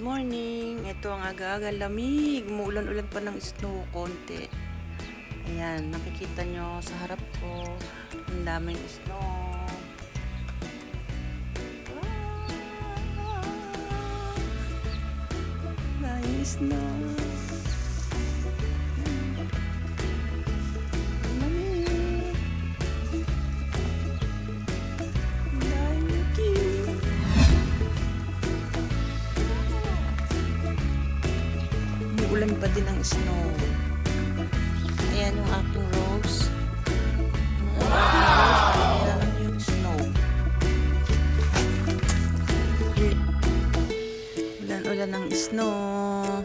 Good morning. Ito ang aga-aga lamig. Umuulan-ulan pa ng snow konti. Ayan, nakikita nyo sa harap ko. Ang daming snow. Daming snow. Ulan pa din ang snow. Ayan yung aking rose. Ayan lang yung snow. Ulan-ulan ang snow.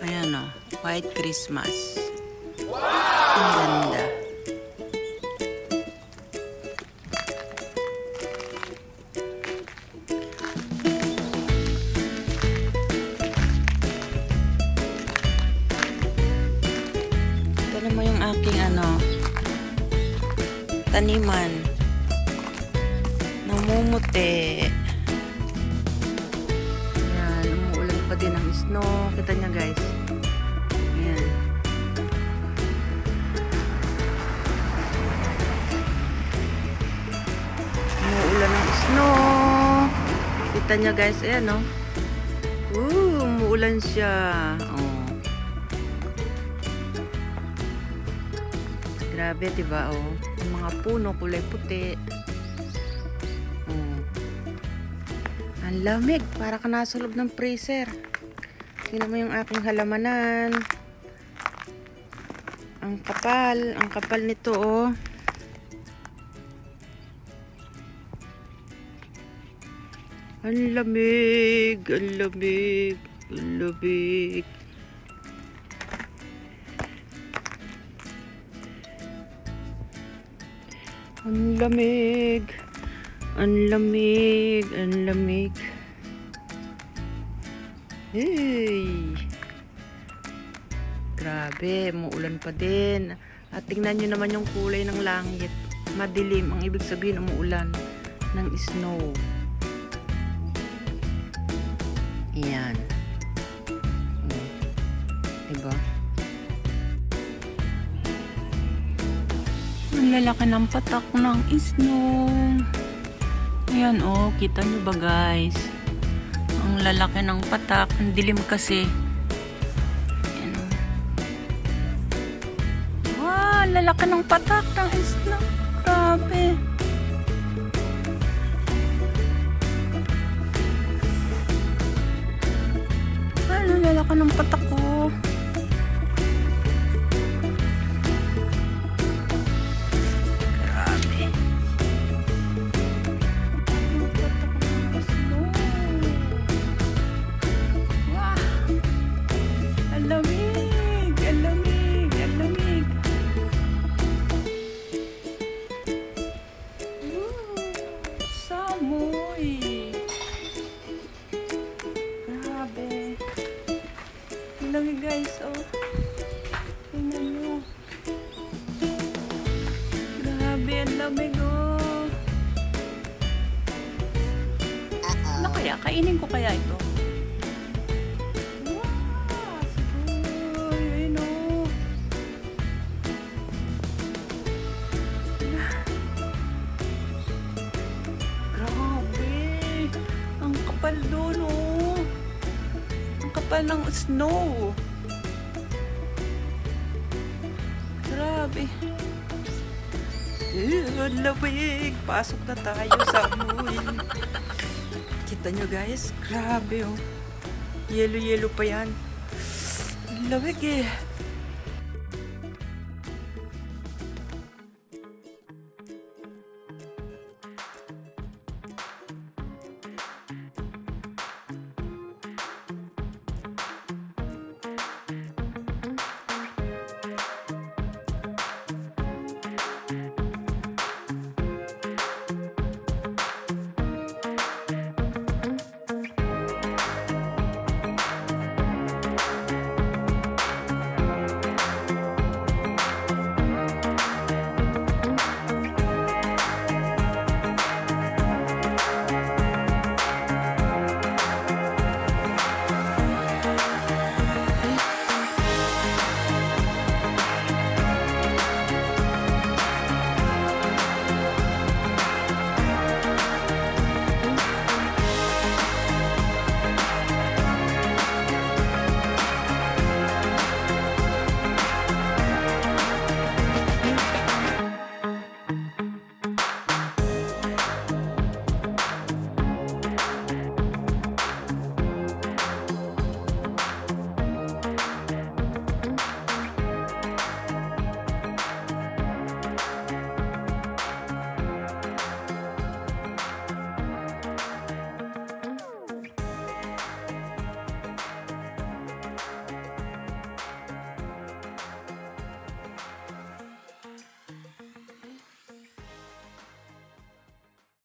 Ayan o. White Christmas. Ang ganda. Tignan mo yung aking taniman. Namumuti. Ayan, umuulan pa din ang snow. Kita nyo guys. Ayan. Umuulan ang snow. Kita nyo guys. Ayan o. Umuulan siya. Oh. Grabe, diba? Oh. Yung mga puno, kulay puti. Oh. Ang lamig. Para ka nasa loob ng freezer. Tingnan mo yung aking halamanan. Ang kapal. Ang kapal nito, oh. Ang lamig. Ang lamig. Ang lamig. Ang lamig. Ang lamig. Ang lamig. Hey! Grabe, umuulan pa din. At tingnan nyo naman yung kulay ng langit. Madilim. Ang ibig sabihin, umuulan ng snow. Ayan. Diba? Ang lalaki ng patak ng snow. Ayan oh, kita nyo ba guys? Ang lalaki ng patak. Ang dilim kasi. Ayan oh. Wow, lalaki ng patak ng snow. Grabe. Ano, lalaki ng patak ko. Lamig! Ang lamig! Ang lamig! Samoy! Grabe! Ang lamig guys, oh! Tingnan nyo! Grabe! Ang lamig, oh! Ano kaya? Kainin ko kaya ito? Kapal doon, oh. Ang kapal ng snow. Grabe. Ang lamig. Pasok na tayo sa amoy. Kita nyo guys? Grabe, oh. Yelo-yelo pa yan. Ang lamig eh.